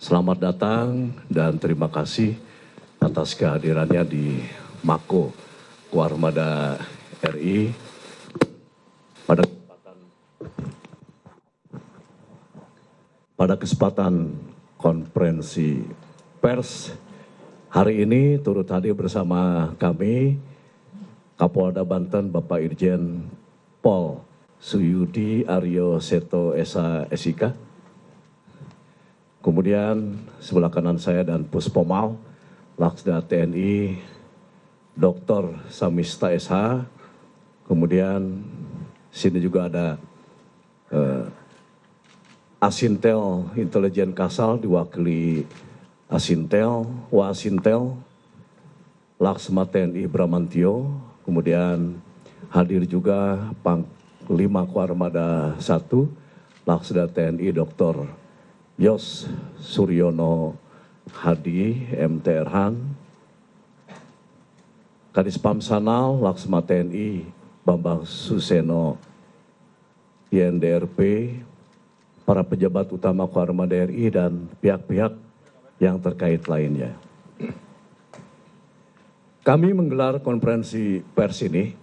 Selamat datang dan terima kasih atas kehadirannya di Mako Koarmada RI pada kesempatan konferensi pers hari ini. Turut hadir bersama kami Kapolda Banten Bapak Irjen Pol Suyudi Aryo Seto SIK. Kemudian sebelah kanan saya dan Puspomal Laksda TNI Dr. Samista SH. Kemudian sini juga ada Asintel Intelijen Kasal diwakili Asintel, Wasintel, Laksma TNI Bramantio. Kemudian hadir juga Panglima Koarmada 1 Laksda TNI Dr. Yos Suryono Hadi MTRhan, Kadis Pamsanal Laksma TNI Bambang Suseno INDRP, para pejabat utama Koarmada RI dan pihak-pihak yang terkait lainnya. Kami menggelar konferensi pers ini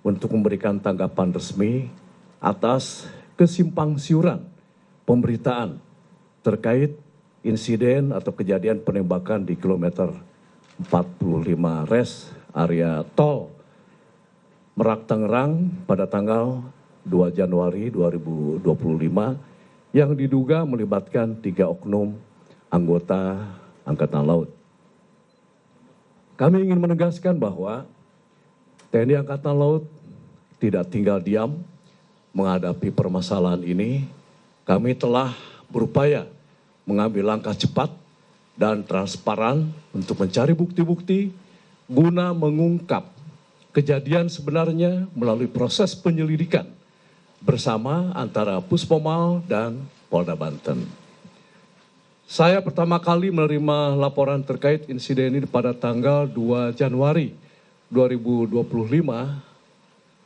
untuk memberikan tanggapan resmi atas kesimpangsiuran pemberitaan terkait insiden atau kejadian penembakan di kilometer 45 res area tol Merak Tangerang pada tanggal 2 Januari 2025 yang diduga melibatkan 3 oknum anggota Angkatan Laut. Kami ingin menegaskan bahwa TNI Angkatan Laut tidak tinggal diam menghadapi permasalahan ini. Kami telah berupaya mengambil langkah cepat dan transparan untuk mencari bukti-bukti guna mengungkap kejadian sebenarnya melalui proses penyelidikan bersama antara Puspomal dan Polda Banten. Saya pertama kali menerima laporan terkait insiden ini pada tanggal 2 Januari 2025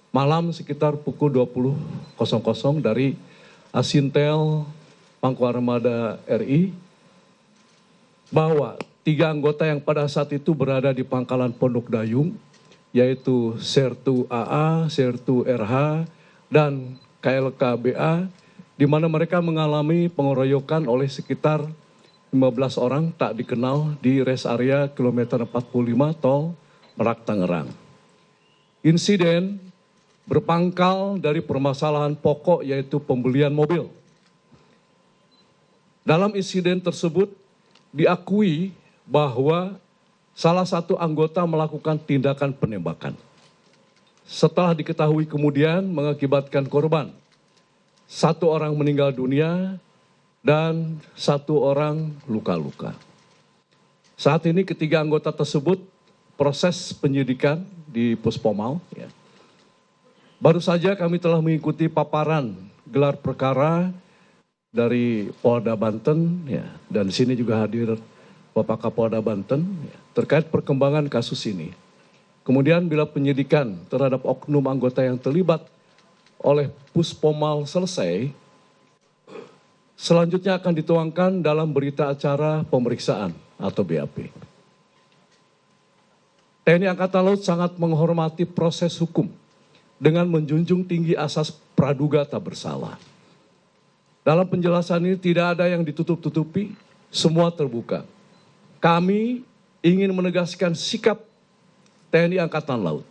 malam sekitar pukul 20.00 dari Asintel Pangkoarmada RI bahwa 3 anggota yang pada saat itu berada di Pangkalan Pondok Dayung, yaitu Sertu AA, Sertu RH, dan KLKBA, di mana mereka mengalami pengeroyokan oleh sekitar 15 orang tak dikenal di res area kilometer 45 tol Merak Tangerang. Insiden berpangkal dari permasalahan pokok yaitu pembelian mobil. Dalam insiden tersebut diakui bahwa salah satu anggota melakukan tindakan penembakan. Setelah diketahui kemudian mengakibatkan korban. 1 orang meninggal dunia dan 1 orang luka-luka. Saat ini ketiga anggota tersebut proses penyidikan di Puspomal. Baru saja kami telah mengikuti paparan gelar perkara dari Polda Banten, dan di sini juga hadir Bapak Kapolda Banten terkait perkembangan kasus ini. Kemudian bila penyidikan terhadap oknum anggota yang terlibat oleh Puspomal selesai, selanjutnya akan dituangkan dalam berita acara pemeriksaan atau BAP. TNI Angkatan Laut sangat menghormati proses hukum dengan menjunjung tinggi asas praduga tak bersalah. Dalam penjelasan ini tidak ada yang ditutup-tutupi, semua terbuka. Kami ingin menegaskan sikap TNI Angkatan Laut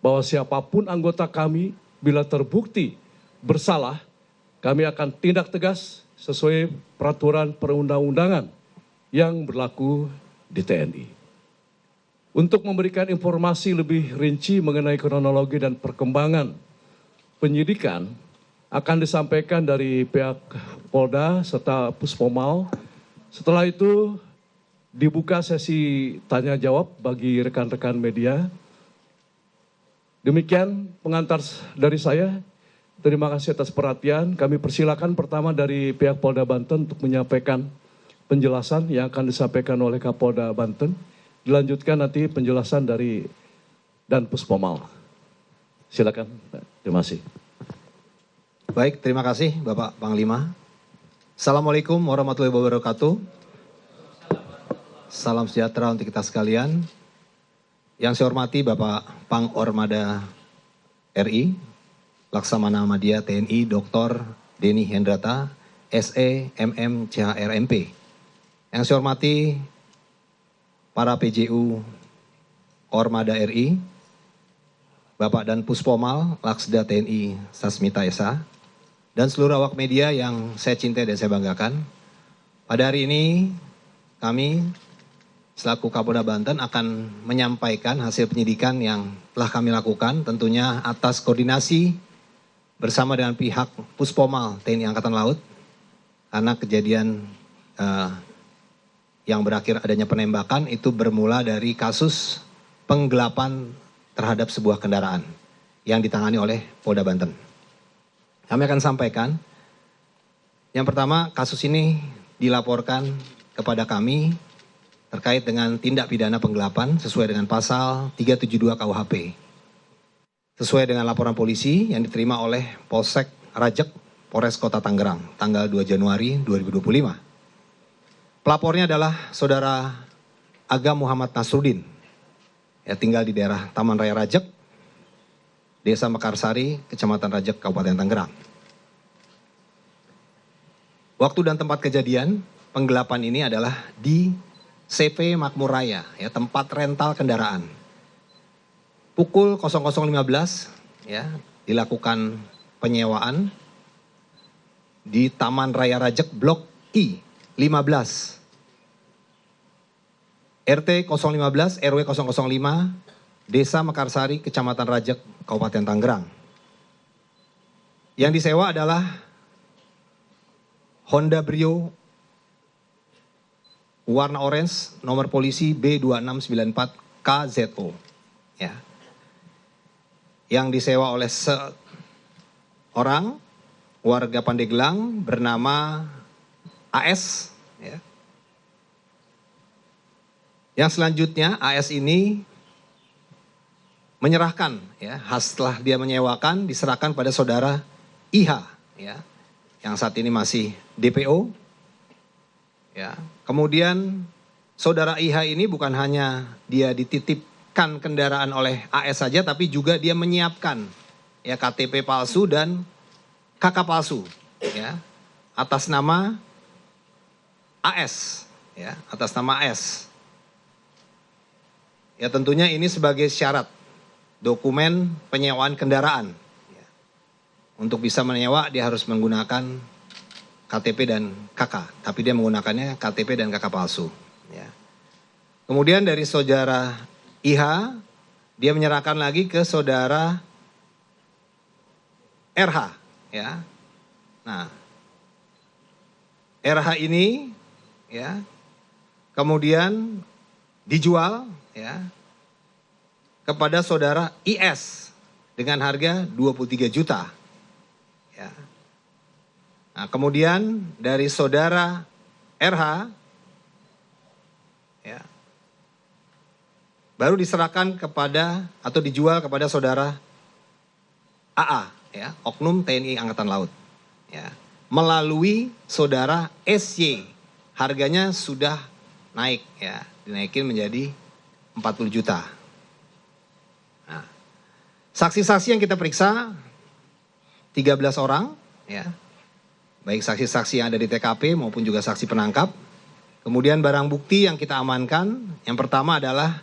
bahwa siapapun anggota kami bila terbukti bersalah, kami akan tindak tegas sesuai peraturan perundang-undangan yang berlaku di TNI. Untuk memberikan informasi lebih rinci mengenai kronologi dan perkembangan penyidikan, akan disampaikan dari pihak Polda serta Puspomal. Setelah itu dibuka sesi tanya jawab bagi rekan-rekan media. Demikian pengantar dari saya. Terima kasih atas perhatian. Kami persilakan pertama dari pihak Polda Banten untuk menyampaikan penjelasan yang akan disampaikan oleh Kapolda Banten. Dilanjutkan nanti penjelasan dari dan Puspomal. Silakan. Terima kasih. Baik, terima kasih Bapak Panglima. Assalamualaikum warahmatullahi wabarakatuh. Salam sejahtera untuk kita sekalian. Yang saya hormati Bapak Pangormada RI, Laksamana Madya TNI Dr. Denny Hendrata, SE MM CHRMP. Yang saya hormati para PJU Ormada RI, Bapak Dan Puspomal, Laksda TNI Sasmita Esa, dan seluruh awak media yang saya cintai dan saya banggakan. Pada hari ini kami selaku Kapolda Banten akan menyampaikan hasil penyidikan yang telah kami lakukan, tentunya atas koordinasi bersama dengan pihak Puspomal TNI Angkatan Laut, karena kejadian yang berakhir adanya penembakan itu bermula dari kasus penggelapan terhadap sebuah kendaraan yang ditangani oleh Polda Banten. Kami akan sampaikan, yang pertama kasus ini dilaporkan kepada kami terkait dengan tindak pidana penggelapan sesuai dengan pasal 372 KUHP. Sesuai dengan laporan polisi yang diterima oleh Polsek Rajek, Polres Kota Tangerang, tanggal 2 Januari 2025. Pelapornya adalah Saudara Agam Muhammad Nasruddin, ya, tinggal di daerah Taman Raya Rajek, Desa Mekarsari, Kecamatan Rajek, Kabupaten Tangerang. Waktu dan tempat kejadian penggelapan ini adalah di CV Makmur Raya, ya, tempat rental kendaraan. Pukul 00.15 ya, dilakukan penyewaan di Taman Raya Rajek Blok I 15. RT 015 RW 005 Desa Mekarsari Kecamatan Rajek Kabupaten Tangerang. Yang disewa adalah Honda Brio warna orange, nomor polisi B2694 KZO. Ya. Yang disewa oleh seorang warga Pandeglang bernama AS. Ya. Yang selanjutnya AS ini menyerahkan, ya, setelah dia menyewakan diserahkan pada saudara IH, ya, yang saat ini masih DPO. Ya. Kemudian saudara IH ini bukan hanya dia dititipkan kendaraan oleh AS saja, tapi juga dia menyiapkan, ya, KTP palsu dan KK palsu, ya, atas nama AS, ya, atas nama AS. Ya, tentunya ini sebagai syarat dokumen penyewaan kendaraan. Ya. Untuk bisa menyewa dia harus menggunakan KTP dan KK, tapi dia menggunakannya KTP dan KK palsu. Ya. Kemudian dari saudara IH, dia menyerahkan lagi ke saudara RH. Ya. Nah, RH ini, ya, kemudian dijual, ya, kepada saudara IS dengan harga 23 juta. Ya. Nah, kemudian dari saudara RH, ya, baru diserahkan kepada atau dijual kepada saudara AA, ya, Oknum TNI Angkatan Laut, ya, melalui saudara SY. Harganya sudah naik, ya, dinaikin menjadi 40 juta. Nah, saksi-saksi yang kita periksa 13 orang, ya. Baik saksi-saksi yang ada di TKP maupun juga saksi penangkap. Kemudian barang bukti yang kita amankan, yang pertama adalah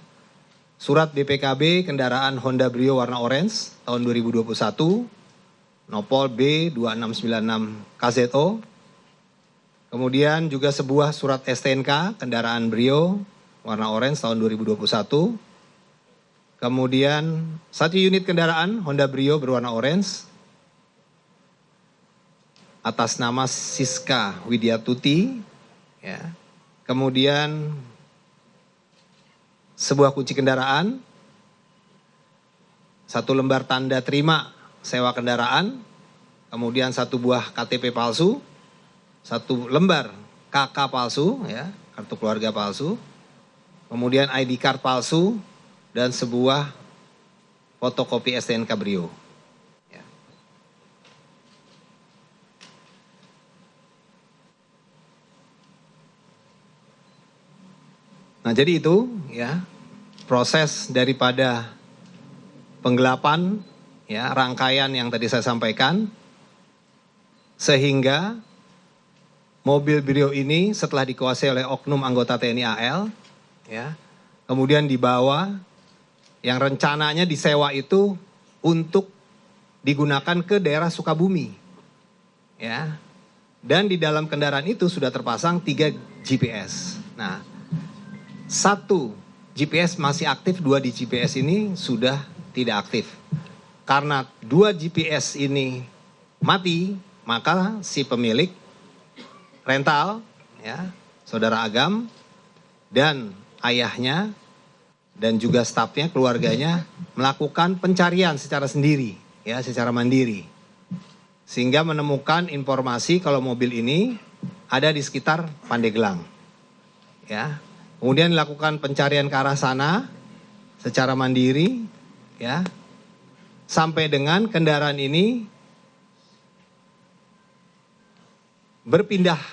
surat BPKB kendaraan Honda Brio warna orange tahun 2021, Nopol B2696 KZO. Kemudian juga sebuah surat STNK kendaraan Brio warna orange tahun 2021. Kemudian 1 unit kendaraan Honda Brio berwarna orange atas nama Siska Widyatuti, ya. Kemudian sebuah kunci kendaraan, 1 lembar tanda terima sewa kendaraan, kemudian 1 buah KTP palsu, 1 lembar KK palsu, ya, kartu keluarga palsu, kemudian ID card palsu, dan sebuah fotokopi STNK Brio. Nah, jadi itu ya proses daripada penggelapan ya, rangkaian yang tadi saya sampaikan, sehingga mobil Brio ini setelah dikuasai oleh oknum anggota TNI AL ya, kemudian dibawa, yang rencananya disewa itu untuk digunakan ke daerah Sukabumi ya. Dan di dalam kendaraan itu sudah terpasang 3 GPS. Nah, 1 GPS masih aktif, 2 di GPS ini sudah tidak aktif. Karena 2 GPS ini mati, maka si pemilik rental ya, Saudara Agam dan ayahnya dan juga stafnya, keluarganya melakukan pencarian secara sendiri ya, secara mandiri. Sehingga menemukan informasi kalau mobil ini ada di sekitar Pandeglang. Ya. Kemudian dilakukan pencarian ke arah sana secara mandiri ya. Sampai dengan kendaraan ini berpindah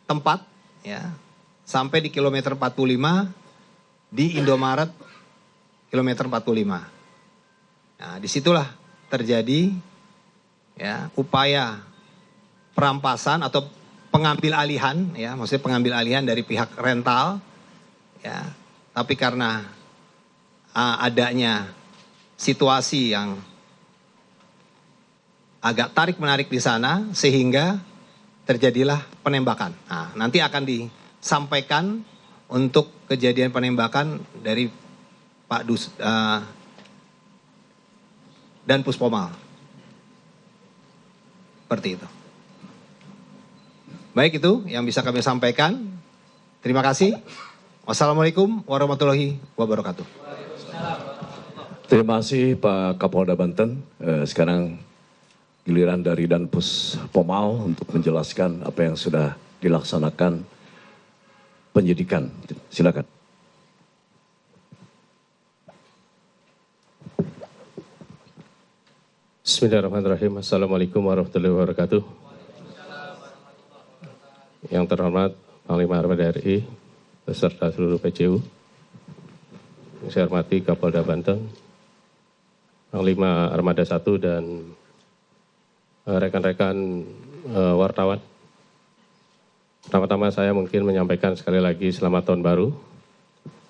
tempat ya, sampai di kilometer 45 di Indomaret kilometer 45. Nah, disitulah terjadi ya upaya perampasan atau pengambil alihan ya, maksudnya pengambil alihan dari pihak rental ya, tapi karena adanya situasi yang agak tarik-menarik di sana sehingga terjadilah penembakan. Nah, nanti akan disampaikan untuk kejadian penembakan dari Pak dan Puspomal. Seperti itu. Baik, itu yang bisa kami sampaikan. Terima kasih. Wassalamualaikum warahmatullahi wabarakatuh. Terima kasih Pak Kapolda Banten. Sekarang giliran dari Dan Puspomal untuk menjelaskan apa yang sudah dilaksanakan penyidikan. Silakan. Bismillahirrahmanirrahim. Assalamualaikum warahmatullahi wabarakatuh. Yang terhormat Panglima Armada RI beserta seluruh PCU. Yang saya hormati Kapolda Banten, Panglima Armada 1 dan rekan-rekan wartawan. Pertama-tama saya mungkin menyampaikan sekali lagi selamat tahun baru.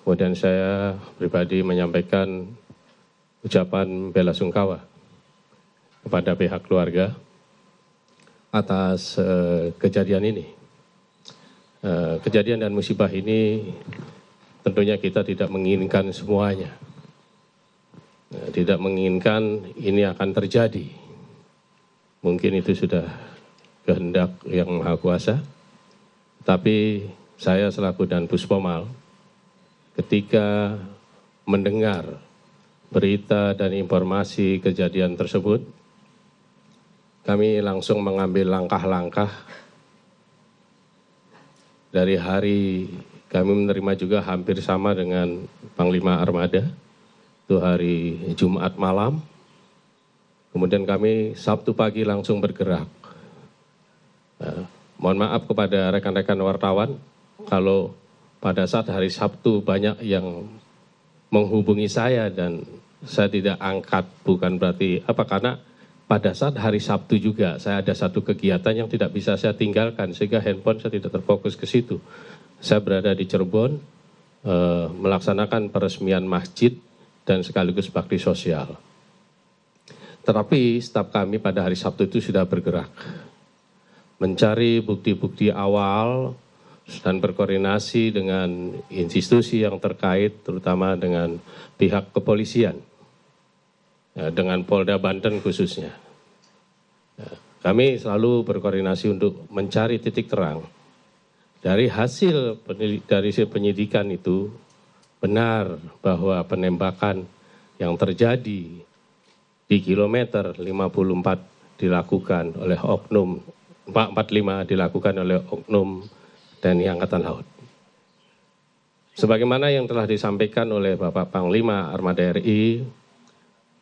Kemudian saya pribadi menyampaikan ucapan bela sungkawa kepada pihak keluarga atas kejadian ini. Kejadian dan musibah ini tentunya kita tidak menginginkan semuanya. Tidak menginginkan ini akan terjadi. Mungkin itu sudah kehendak Yang Maha Kuasa. Tapi saya selaku Dan Puspomal ketika mendengar berita dan informasi kejadian tersebut, kami langsung mengambil langkah-langkah. Dari hari kami menerima juga hampir sama dengan Panglima Armada, itu hari Jumat malam. Kemudian kami Sabtu pagi langsung bergerak. Mohon maaf kepada rekan-rekan wartawan, kalau pada saat hari Sabtu banyak yang menghubungi saya dan saya tidak angkat, bukan berarti apa, karena pada saat hari Sabtu juga saya ada satu kegiatan yang tidak bisa saya tinggalkan sehingga handphone saya tidak terfokus ke situ. Saya berada di Cirebon melaksanakan peresmian masjid dan sekaligus bakti sosial. Tetapi staf kami pada hari Sabtu itu sudah bergerak mencari bukti-bukti awal dan berkoordinasi dengan institusi yang terkait, terutama dengan pihak kepolisian, dengan Polda Banten khususnya. Kami selalu berkoordinasi untuk mencari titik terang. Dari hasil penyidikan itu benar bahwa penembakan yang terjadi di kilometer 54 dilakukan oleh oknum 445 dilakukan oleh oknum TNI Angkatan Laut. Sebagaimana yang telah disampaikan oleh Bapak Panglima Armada RI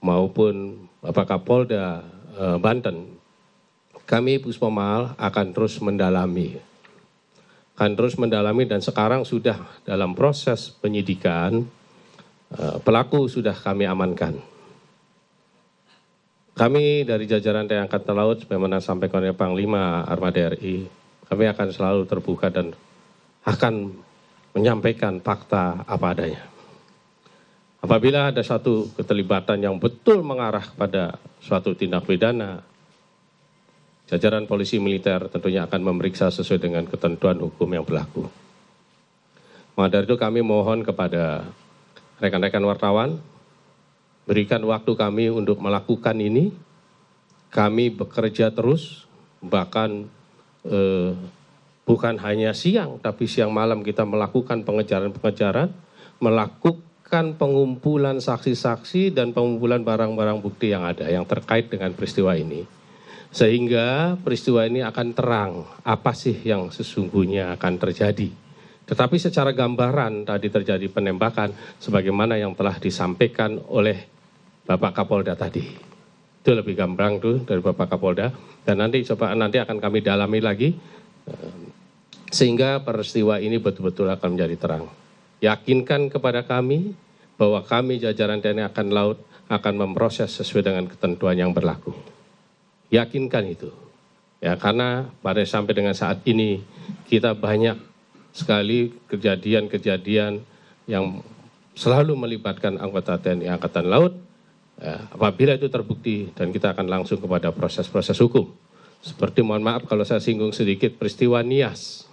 maupun Bapak Kapolda Banten, kami Puspomal akan terus mendalami. akan terus mendalami dan sekarang sudah dalam proses penyidikan. Pelaku sudah kami amankan. Kami dari jajaran TNI Angkatan Laut, sebagaimana sampaikan oleh Panglima Armada RI, kami akan selalu terbuka dan akan menyampaikan fakta apa adanya. Apabila ada suatu keterlibatan yang betul mengarah pada suatu tindak pidana, jajaran polisi militer tentunya akan memeriksa sesuai dengan ketentuan hukum yang berlaku. Maka dari itu kami mohon kepada rekan-rekan wartawan, berikan waktu kami untuk melakukan ini. Kami bekerja terus, bahkan bukan hanya siang, tapi siang malam kita melakukan pengejaran-pengejaran, melakukan pengumpulan saksi-saksi dan pengumpulan barang-barang bukti yang ada yang terkait dengan peristiwa ini. Sehingga peristiwa ini akan terang apa sih yang sesungguhnya akan terjadi. Tetapi secara gambaran tadi terjadi penembakan sebagaimana yang telah disampaikan oleh Bapak Kapolda tadi. Itu lebih gampang tuh dari Bapak Kapolda, dan nanti akan kami dalami lagi sehingga peristiwa ini betul-betul akan menjadi terang. Yakinkan kepada kami bahwa kami jajaran TNI Angkatan Laut akan memproses sesuai dengan ketentuan yang berlaku. Yakinkan itu. Ya, karena sampai dengan saat ini kita banyak sekali kejadian-kejadian yang selalu melibatkan anggota TNI Angkatan Laut. Apabila itu terbukti dan kita akan langsung kepada proses-proses hukum. Seperti mohon maaf kalau saya singgung sedikit peristiwa Nias.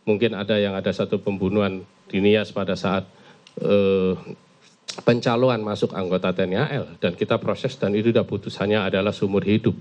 Mungkin ada satu pembunuhan di Nias pada saat pencalonan masuk anggota TNI AL dan kita proses dan itu sudah putusannya adalah seumur hidup.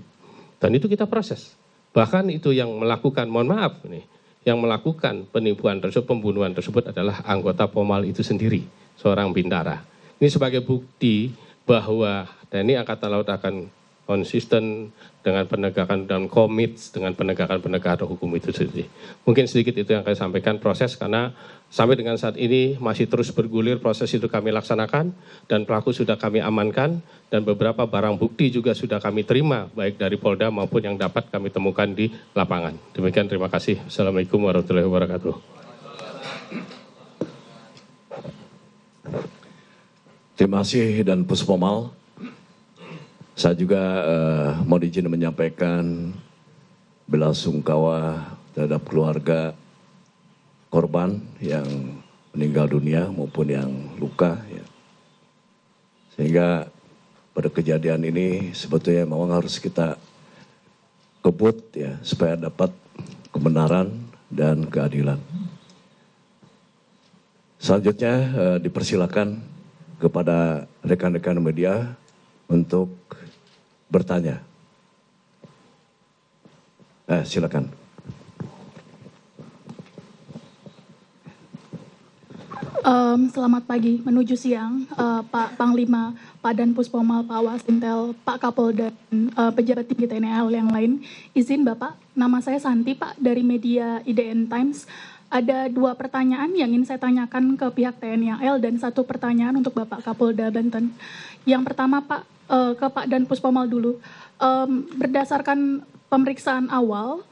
Dan itu kita proses. Bahkan itu yang melakukan, mohon maaf nih, yang melakukan penipuan tersebut, pembunuhan tersebut adalah anggota Pomal itu sendiri, seorang bintara. Ini sebagai bukti bahwa TNI Angkatan Laut akan konsisten dengan penegakan dan komit dengan penegakan hukum itu sendiri. Mungkin sedikit itu yang saya sampaikan proses, karena sampai dengan saat ini masih terus bergulir proses itu kami laksanakan dan pelaku sudah kami amankan dan beberapa barang bukti juga sudah kami terima baik dari Polda maupun yang dapat kami temukan di lapangan. Demikian, terima kasih. Assalamualaikum warahmatullahi wabarakatuh. Terima kasih dan Puspomal. Saya juga mau izin menyampaikan belasungkawa terhadap keluarga korban yang meninggal dunia maupun yang luka. Ya. Sehingga pada kejadian ini sebetulnya memang harus kita kebut ya supaya dapat kebenaran dan keadilan. Selanjutnya dipersilakan kepada rekan-rekan media untuk bertanya. Silakan. Selamat pagi menuju siang, Pak Panglima, Pak Dan Puspomal, Pak Wasintel, Pak Kapolda, dan pejabat tinggi TNI AL yang lain. Izin Bapak, nama saya Santi Pak dari media IDN Times. Ada 2 pertanyaan yang ingin saya tanyakan ke pihak TNI AL dan 1 pertanyaan untuk Bapak Kapolda Banten. Yang pertama Pak, ke Pak Dan Puspomal dulu. Berdasarkan pemeriksaan awal,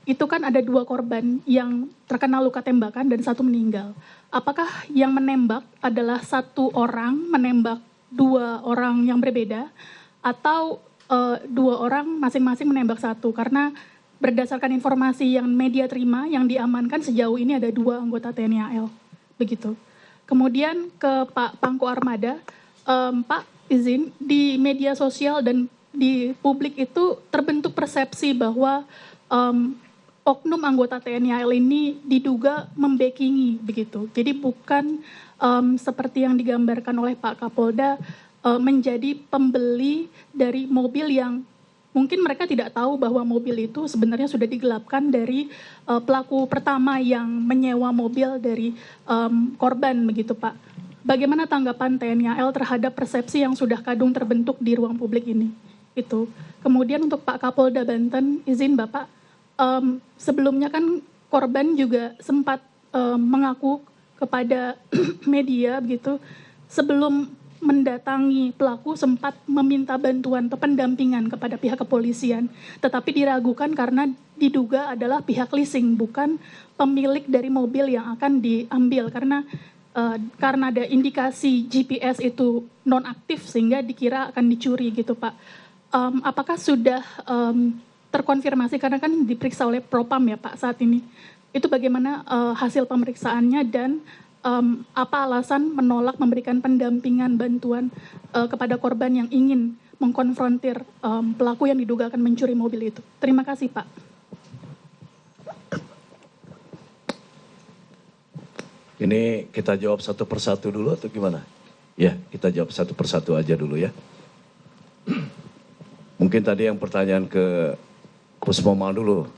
itu kan ada 2 korban yang terkena luka tembakan dan 1 meninggal. Apakah yang menembak adalah 1 orang menembak 2 orang yang berbeda, atau 2 orang masing-masing menembak 1? Karena berdasarkan informasi yang media terima, yang diamankan sejauh ini ada 2 anggota TNI AL. Begitu. Kemudian ke Pak Pangku Armada, Pak izin, di media sosial dan di publik itu terbentuk persepsi bahwa oknum anggota TNI AL ini diduga membackingi begitu. Jadi bukan seperti yang digambarkan oleh Pak Kapolda menjadi pembeli dari mobil yang mungkin mereka tidak tahu bahwa mobil itu sebenarnya sudah digelapkan dari pelaku pertama yang menyewa mobil dari korban begitu Pak. Bagaimana tanggapan TNI AL terhadap persepsi yang sudah kadung terbentuk di ruang publik ini? Itu. Kemudian untuk Pak Kapolda Banten, izin Bapak, sebelumnya kan korban juga sempat mengaku kepada media begitu, sebelum mendatangi pelaku sempat meminta bantuan atau pendampingan kepada pihak kepolisian, tetapi diragukan karena diduga adalah pihak leasing, bukan pemilik dari mobil yang akan diambil, karena ada indikasi GPS itu nonaktif sehingga dikira akan dicuri gitu Pak. Apakah sudah terkonfirmasi, karena kan diperiksa oleh Propam ya Pak saat ini, itu bagaimana hasil pemeriksaannya, dan apa alasan menolak memberikan pendampingan bantuan kepada korban yang ingin mengkonfrontir pelaku yang diduga akan mencuri mobil itu? Terima kasih Pak. Ini kita jawab satu persatu dulu atau gimana? Ya, kita jawab satu persatu aja dulu ya. Mungkin tadi yang pertanyaan ke Puspomal dulu.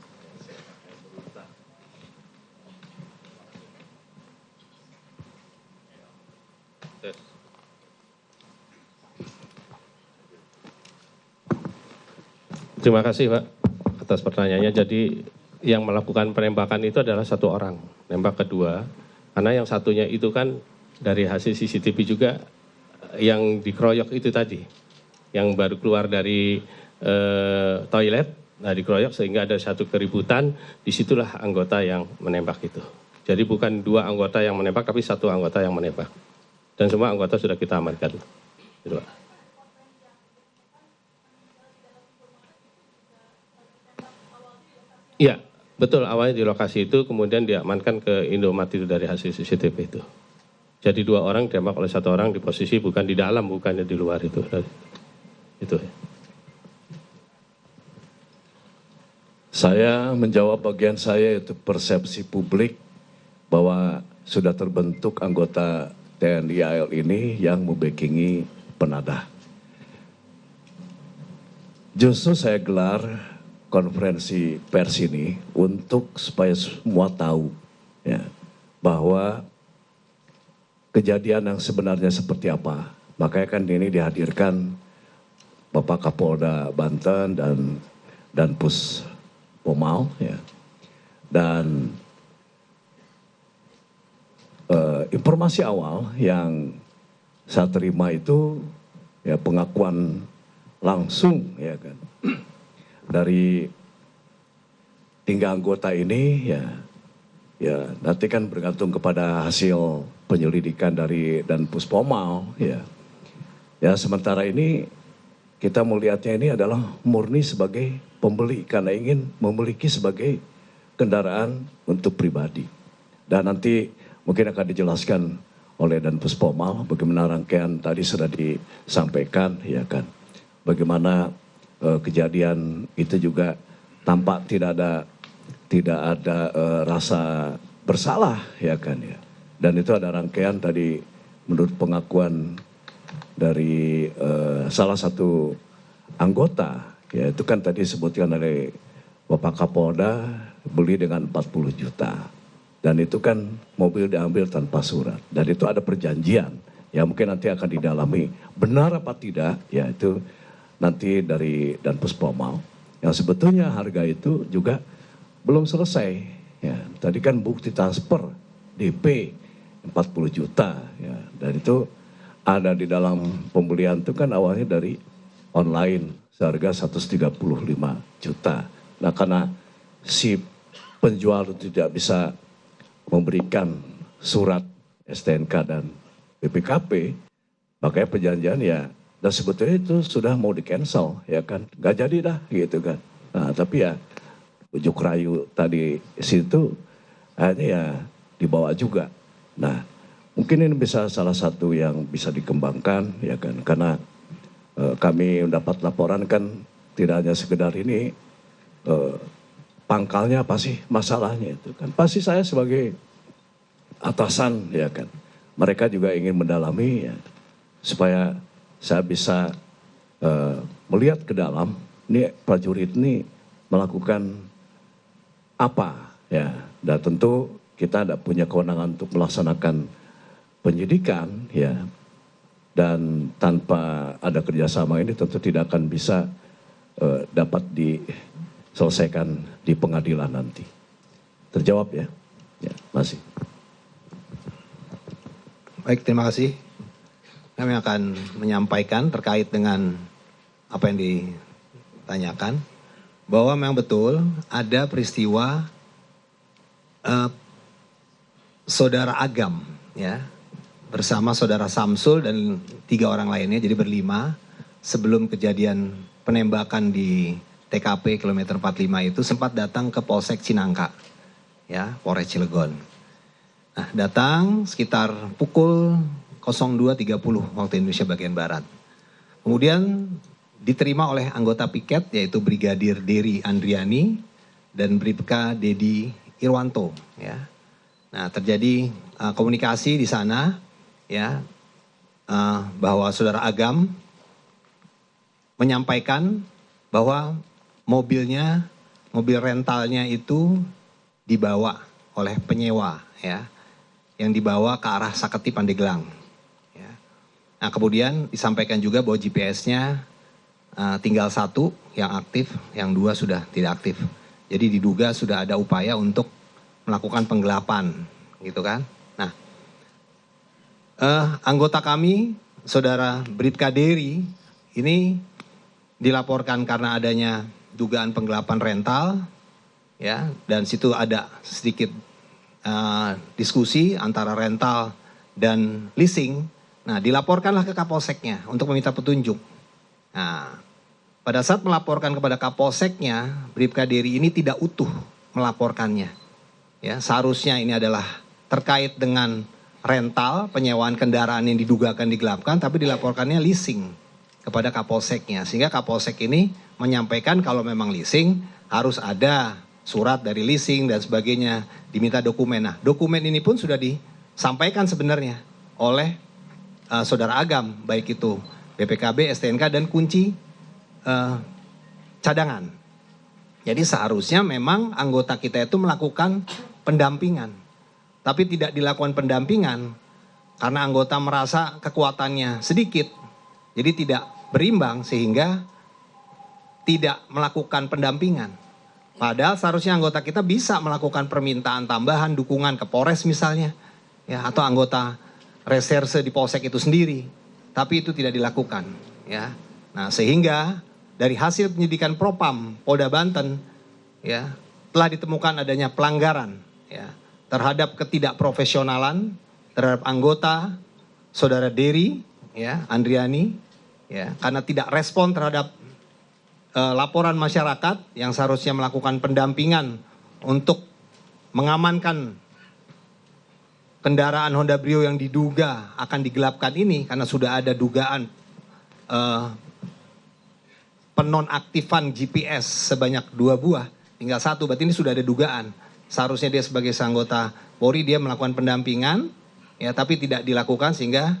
Terima kasih Pak atas pertanyaannya. Jadi yang melakukan penembakan itu adalah satu orang, nembak kedua. Karena yang satunya itu kan dari hasil CCTV juga yang dikeroyok itu tadi, yang baru keluar dari toilet, nah dikeroyok sehingga ada satu keributan, disitulah anggota yang menembak itu. Jadi bukan dua anggota yang menembak, tapi satu anggota yang menembak. Dan semua anggota sudah kita amankan. Gitu, Pak. Iya, betul, awalnya di lokasi itu, kemudian diamankan ke Indomaret itu dari hasil CCTV itu. Jadi dua orang ditembak oleh satu orang di posisi bukan di dalam, bukannya di luar itu. Itu. Saya menjawab bagian saya, yaitu persepsi publik bahwa sudah terbentuk anggota TNI AL ini yang membackingi penadah. Justru saya gelar konferensi pers ini untuk supaya semua tahu ya, bahwa kejadian yang sebenarnya seperti apa. Makanya kan ini dihadirkan Bapak Kapolda Banten dan Puspomal ya. Dan informasi awal yang saya terima itu ya pengakuan langsung ya kan dari 3 anggota ini ya nanti kan bergantung kepada hasil penyelidikan dari dan Puspomal ya. Ya sementara ini kita melihatnya ini adalah murni sebagai pembeli karena ingin memiliki sebagai kendaraan untuk pribadi. Dan nanti mungkin akan dijelaskan oleh dan Puspomal bagaimana rangkaian tadi sudah disampaikan ya kan. Bagaimana kejadian itu juga tampak tidak ada rasa bersalah ya kan ya. Dan itu ada rangkaian tadi menurut pengakuan dari salah satu anggota ya, itu kan tadi disebutkan oleh Bapak Kapolda beli dengan 40 juta. Dan itu kan mobil diambil tanpa surat. Dan itu ada perjanjian ya, mungkin nanti akan didalami benar apa tidak ya, itu nanti dari dan Puspomal. Yang sebetulnya harga itu juga belum selesai ya. Tadi kan bukti transfer DP 40 juta ya. Dan itu ada di dalam pembelian itu kan awalnya dari online seharga 135 juta. Nah karena si penjual itu tidak bisa memberikan surat STNK dan BPKP, makanya perjanjian ya, dan sebetulnya itu sudah mau di cancel ya kan, nggak jadi dah gitu kan. Nah tapi ya ujuk rayu tadi situ akhirnya ya dibawa juga. Nah mungkin ini bisa salah satu yang bisa dikembangkan ya kan, karena kami mendapat laporan kan tidak hanya sekedar ini pangkalnya apa sih masalahnya itu kan. Pasti saya sebagai atasan ya kan, mereka juga ingin mendalami ya, supaya saya bisa melihat ke dalam ini prajurit ini melakukan apa ya. Dan tentu kita tidak punya kewenangan untuk melaksanakan penyidikan ya, dan tanpa ada kerjasama ini tentu tidak akan bisa dapat diselesaikan di pengadilan nanti. Terjawab ya? Ya, masih. Baik, terima kasih. Kami akan menyampaikan terkait dengan apa yang ditanyakan. bahwa memang betul ada peristiwa saudara Agam ya bersama saudara Samsul dan 3 orang lainnya, jadi berlima, sebelum kejadian penembakan di TKP kilometer 45 itu sempat datang ke Polsek Cinangka ya, Polres Cilegon. Nah, datang sekitar pukul 02.30 waktu Indonesia bagian Barat. Kemudian diterima oleh anggota piket yaitu Brigadir Dery Andriani dan Bribka Dedi Irwanto ya. Nah, terjadi komunikasi di sana ya, bahwa saudara Agam menyampaikan bahwa mobil rentalnya itu dibawa oleh penyewa ya, yang dibawa ke arah Saketi Pandeglang ya. Nah, kemudian disampaikan juga bahwa GPS-nya tinggal 1 yang aktif, yang 2 sudah tidak aktif. Jadi diduga sudah ada upaya untuk melakukan penggelapan gitu kan. Nah, anggota kami saudara Bribka Dery ini dilaporkan karena adanya dugaan penggelapan rental ya, dan situ ada sedikit diskusi antara rental dan leasing. Nah, dilaporkanlah ke Kapolseknya untuk meminta petunjuk. Nah, pada saat melaporkan kepada Kapolseknya, Bribka Dery ini tidak utuh melaporkannya. Ya, seharusnya ini adalah terkait dengan rental, penyewaan kendaraan yang diduga akan digelapkan, tapi dilaporkannya leasing kepada Kapolseknya. Sehingga Kapolsek ini menyampaikan kalau memang leasing harus ada surat dari leasing dan sebagainya, diminta dokumen. Nah, dokumen ini pun sudah disampaikan sebenarnya oleh saudara Agam, baik itu BPKB, STNK, dan kunci cadangan. Jadi seharusnya memang anggota kita itu melakukan pendampingan. Tapi tidak dilakukan pendampingan karena anggota merasa kekuatannya sedikit. Jadi tidak berimbang sehingga tidak melakukan pendampingan. Padahal seharusnya anggota kita bisa melakukan permintaan tambahan dukungan ke Polres misalnya. Ya, atau anggota reserse di Polsek itu sendiri. Tapi itu tidak dilakukan. Ya. Nah, sehingga dari hasil penyidikan Propam Polda Banten ya, telah ditemukan adanya pelanggaran ya, terhadap ketidakprofesionalan terhadap anggota saudara Dery ya, Andriani ya, karena tidak respon terhadap laporan masyarakat yang seharusnya melakukan pendampingan untuk mengamankan kendaraan Honda Brio yang diduga akan digelapkan ini, karena sudah ada dugaan penonaktifan GPS sebanyak 2 buah, tinggal 1, berarti ini sudah ada dugaan. Seharusnya dia sebagai anggota Polri dia melakukan pendampingan, ya, tapi tidak dilakukan sehingga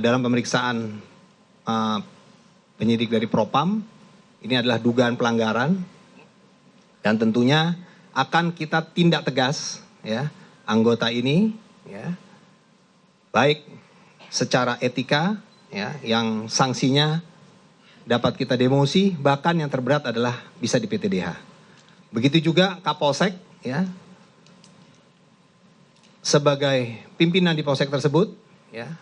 dalam pemeriksaan penyidik dari Propam ini adalah dugaan pelanggaran dan tentunya akan kita tindak tegas, ya, anggota ini, ya, baik secara etika, ya, yang sanksinya dapat kita demosi, bahkan yang terberat adalah bisa di PTDH. Begitu juga Kapolsek, ya, sebagai pimpinan di Polsek tersebut, ya,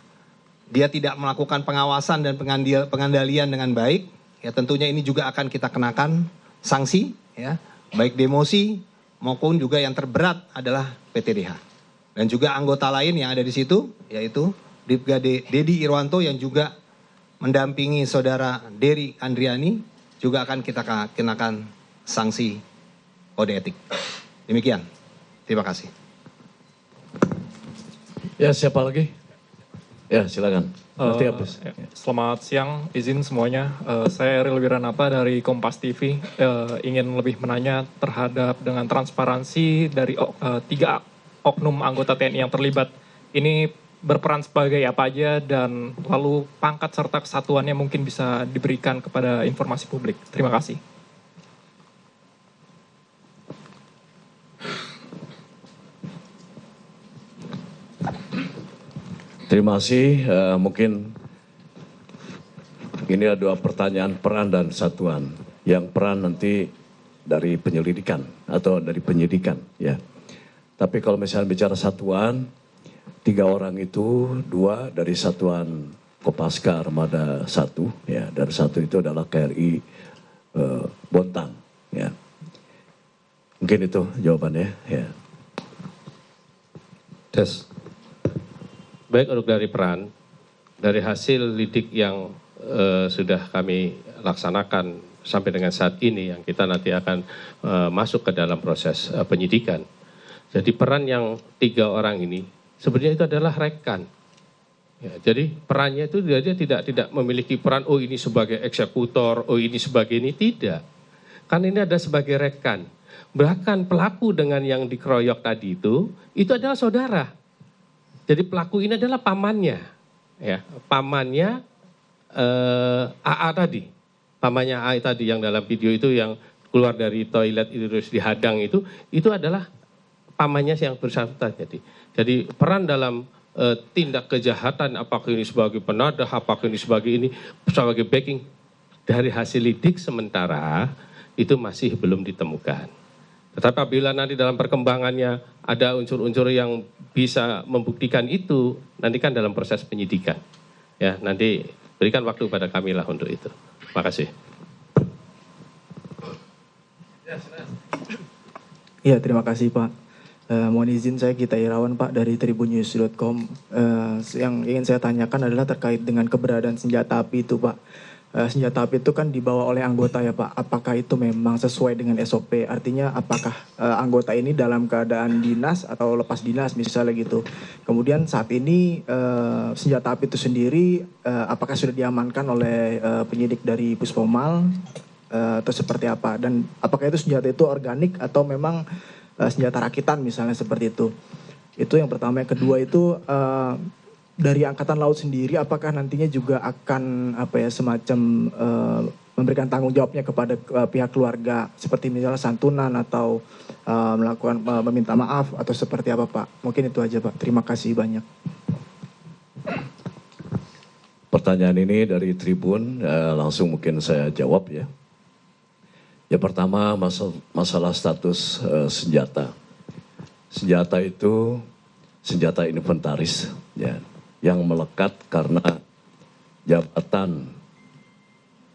dia tidak melakukan pengawasan dan pengandalian dengan baik, ya, tentunya ini juga akan kita kenakan sanksi, ya, baik demosi maupun juga yang terberat adalah PTDH. Dan juga anggota lain yang ada di situ, yaitu Bribka Dedi Irwanto yang juga mendampingi saudara Dery Andriani, juga akan kita kenakan sanksi kode etik. Demikian, terima kasih. Ya, siapa lagi? Ya, silakan. Nanti habis. Selamat siang, izin semuanya. Saya Eril Wiranata dari Kompas TV. Ingin lebih menanya terhadap dengan transparansi dari 3 oknum anggota TNI yang terlibat. Ini berperan sebagai apa aja dan lalu pangkat serta kesatuannya mungkin bisa diberikan kepada informasi publik. Terima kasih. Terima kasih. Mungkin ini ada 2 pertanyaan peran dan satuan. Yang peran nanti dari penyelidikan atau dari penyidikan, ya. Tapi kalau misalnya bicara satuan, 3 orang itu 2 dari satuan Kopaska Armada 1, ya, dan 1 itu adalah KRI Bontang, Ya. Mungkin itu jawabannya. Ya. Des. Baik untuk dari peran, dari hasil lidik yang sudah kami laksanakan sampai dengan saat ini yang kita nanti akan masuk ke dalam proses penyidikan. Jadi peran yang 3 orang ini sebenarnya itu adalah rekan. Ya, jadi perannya itu dia tidak memiliki peran, oh ini sebagai eksekutor, oh ini sebagai ini, tidak. Kan ini ada sebagai rekan. Bahkan pelaku dengan yang dikeroyok tadi itu adalah saudara. Jadi pelaku ini adalah pamannya, ya, pamannya AA tadi, pamannya AA tadi yang dalam video itu yang keluar dari toilet itu terus dihadang itu adalah pamannya yang bersangkutan. Jadi peran dalam tindak kejahatan, apakah ini sebagai penadah, apakah ini sebagai backing, dari hasil lidik sementara itu masih belum ditemukan. Tetapi apabila nanti dalam perkembangannya ada unsur-unsur yang bisa membuktikan itu, nanti kan dalam proses penyidikan. Ya, nanti berikan waktu pada kami lah untuk itu. Terima kasih. Iya, terima kasih Pak. Mohon izin saya Gita Irawan Pak dari tribunnews.com. Yang ingin saya tanyakan adalah terkait dengan keberadaan senjata api itu Pak. Senjata api itu kan dibawa oleh anggota ya Pak. Apakah itu memang sesuai dengan SOP? Artinya apakah anggota ini dalam keadaan dinas atau lepas dinas misalnya gitu. Kemudian saat ini senjata api itu sendiri apakah sudah diamankan oleh penyidik dari Puspomal atau seperti apa? Dan apakah itu senjata itu organik atau memang senjata rakitan misalnya seperti itu. Itu yang pertama. Yang kedua itu dari Angkatan Laut sendiri apakah nantinya juga akan semacam memberikan tanggung jawabnya kepada pihak keluarga seperti misalnya santunan atau melakukan meminta maaf atau seperti apa Pak? Mungkin itu aja Pak. Terima kasih banyak. Pertanyaan ini dari Tribun, langsung mungkin saya jawab ya. Yang pertama masalah status senjata. Senjata itu senjata inventaris ya, yang melekat karena jabatan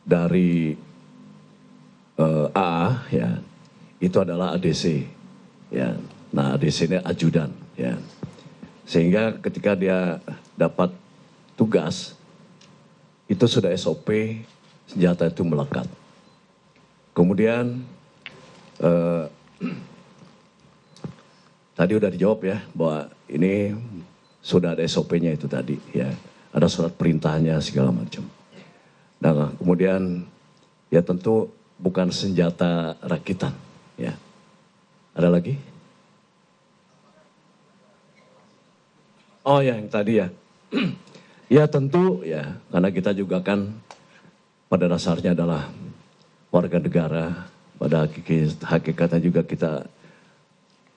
dari AA ya, itu adalah ADC ya. Nah, ADC ini ajudan ya. Sehingga ketika dia dapat tugas itu sudah SOP senjata itu melekat. Kemudian tadi udah dijawab ya bahwa ini sudah ada SOP-nya itu tadi ya, ada surat perintahnya segala macam. Nah kemudian ya tentu bukan senjata rakitan ya. Ada lagi? Oh ya yang tadi ya. Ya tentu ya, karena kita juga kan pada dasarnya adalah warga negara, pada hakikatnya juga kita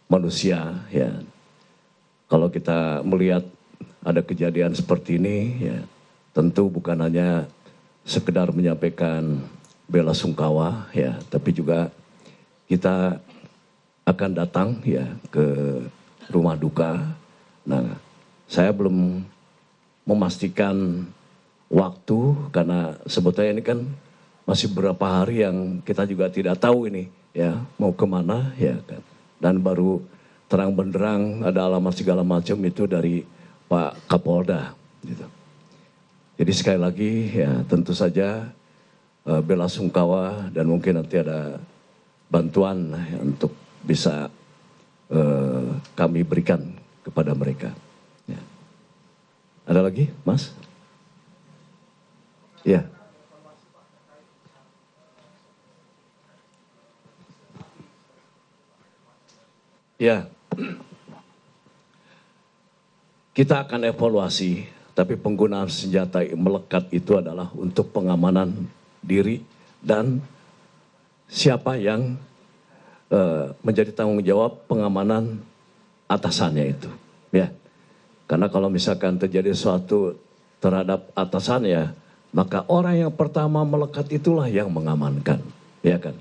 manusia ya. Kalau kita melihat ada kejadian seperti ini ya, tentu bukan hanya sekedar menyampaikan bela sungkawa ya, tapi juga kita akan datang ya ke rumah duka. Nah, saya belum memastikan waktu karena sebetulnya ini kan masih beberapa hari yang kita juga tidak tahu ini ya mau kemana ya kan. Dan baru terang benderang ada alamat segala macam itu dari Pak Kapolda gitu. Jadi sekali lagi ya tentu saja bela sungkawa dan mungkin nanti ada bantuan ya, untuk bisa kami berikan kepada mereka. Ya. Ada lagi Mas? Ya. Ya, kita akan evaluasi, tapi penggunaan senjata melekat itu adalah untuk pengamanan diri dan siapa yang menjadi tanggung jawab pengamanan atasannya itu. Ya, karena kalau misalkan terjadi sesuatu terhadap atasannya, maka orang yang pertama melekat itulah yang mengamankan, ya kan?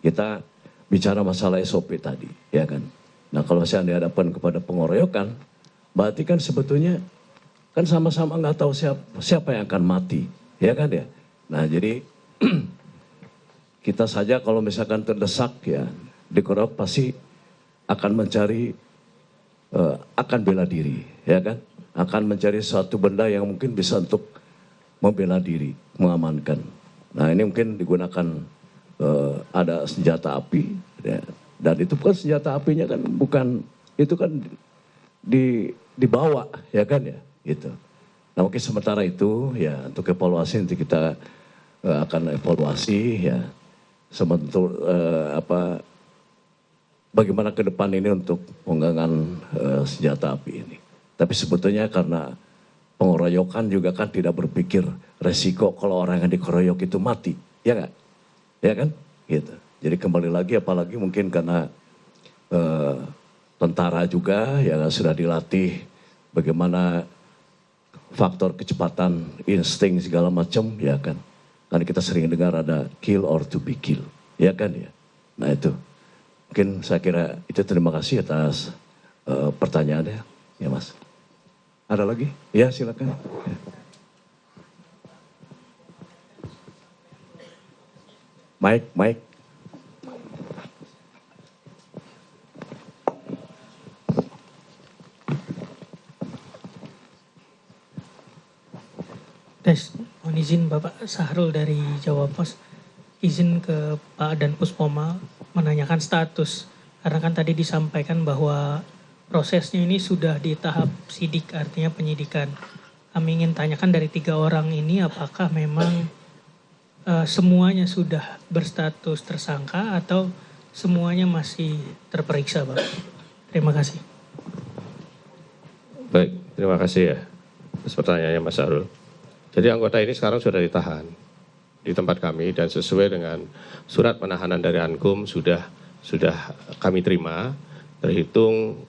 Kita bicara masalah SOP tadi, ya kan? Nah kalau saya dihadapkan kepada pengeroyokan, berarti kan sebetulnya kan sama-sama nggak tahu siapa yang akan mati, ya kan ya. Nah jadi kita saja kalau misalkan terdesak ya dikeroyok pasti akan mencari, akan bela diri, ya kan? Akan mencari suatu benda yang mungkin bisa untuk membela diri, mengamankan. Nah ini mungkin digunakan ada senjata api, ya. Dan itu bukan senjata apinya kan bukan, itu kan dibawa, ya kan ya, gitu. Nah mungkin sementara itu ya untuk evaluasi nanti kita akan evaluasi ya sebentar bagaimana ke depan ini untuk penggunaan senjata api ini. Tapi sebetulnya karena pengeroyokan juga kan tidak berpikir resiko kalau orang yang dikeroyok itu mati, ya nggak? Ya kan? Gitu. Jadi kembali lagi apalagi mungkin karena tentara juga yang sudah dilatih bagaimana faktor kecepatan, insting segala macam, ya kan? Karena kita sering dengar ada kill or to be kill, ya kan ya? Nah itu. Mungkin saya kira itu, terima kasih atas pertanyaannya, ya Mas. Ada lagi? Ya silakan. Ya. Mike. Mohon izin Bapak Sahrul dari Jawa Pos, izin ke Pak Dan Puspomal menanyakan status. Karena kan tadi disampaikan bahwa prosesnya ini sudah di tahap sidik, artinya penyidikan. Kami ingin tanyakan dari 3 orang ini apakah memang semuanya sudah berstatus tersangka atau semuanya masih terperiksa, Bapak? Terima kasih. Baik, terima kasih ya atas pertanyaannya Mas Sahrul. Jadi anggota ini sekarang sudah ditahan di tempat kami dan sesuai dengan surat penahanan dari Ankum sudah kami terima, terhitung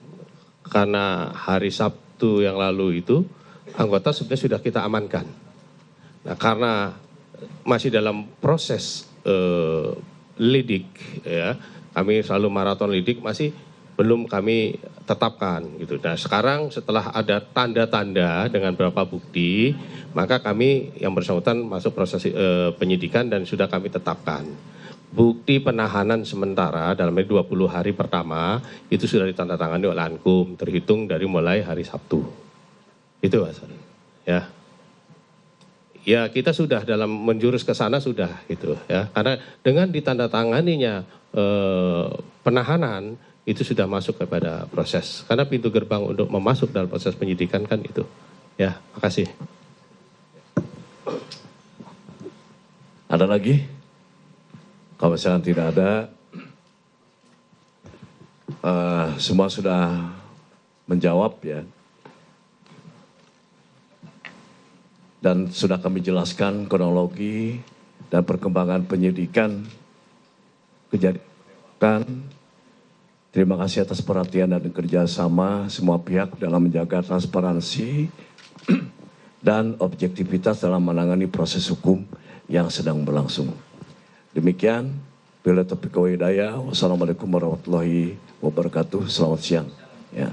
karena hari Sabtu yang lalu itu anggota sebenarnya sudah kita amankan. Nah karena masih dalam proses lidik ya, kami selalu maraton lidik masih belum kami tetapkan gitu. Nah sekarang setelah ada tanda-tanda dengan beberapa bukti, maka kami yang bersangkutan masuk proses penyidikan dan sudah kami tetapkan. Bukti penahanan sementara dalam 20 hari pertama itu sudah ditandatangani oleh Ankum terhitung dari mulai hari Sabtu. Itu Mas. Ya. Ya kita sudah dalam menjurus ke sana sudah gitu ya. Karena dengan ditandatanganinya penahanan itu sudah masuk kepada proses. Karena pintu gerbang untuk memasuk dalam proses penyidikan kan itu. Ya, makasih. Ada lagi? Kalau misalnya tidak ada, semua sudah menjawab ya. Dan sudah kami jelaskan kronologi dan perkembangan penyidikan kejadian. Terima kasih atas perhatian dan kerjasama semua pihak dalam menjaga transparansi dan objektivitas dalam menangani proses hukum yang sedang berlangsung. Demikian, bila taufiq wal hidayah. Wassalamualaikum warahmatullahi wabarakatuh. Selamat siang. Ya.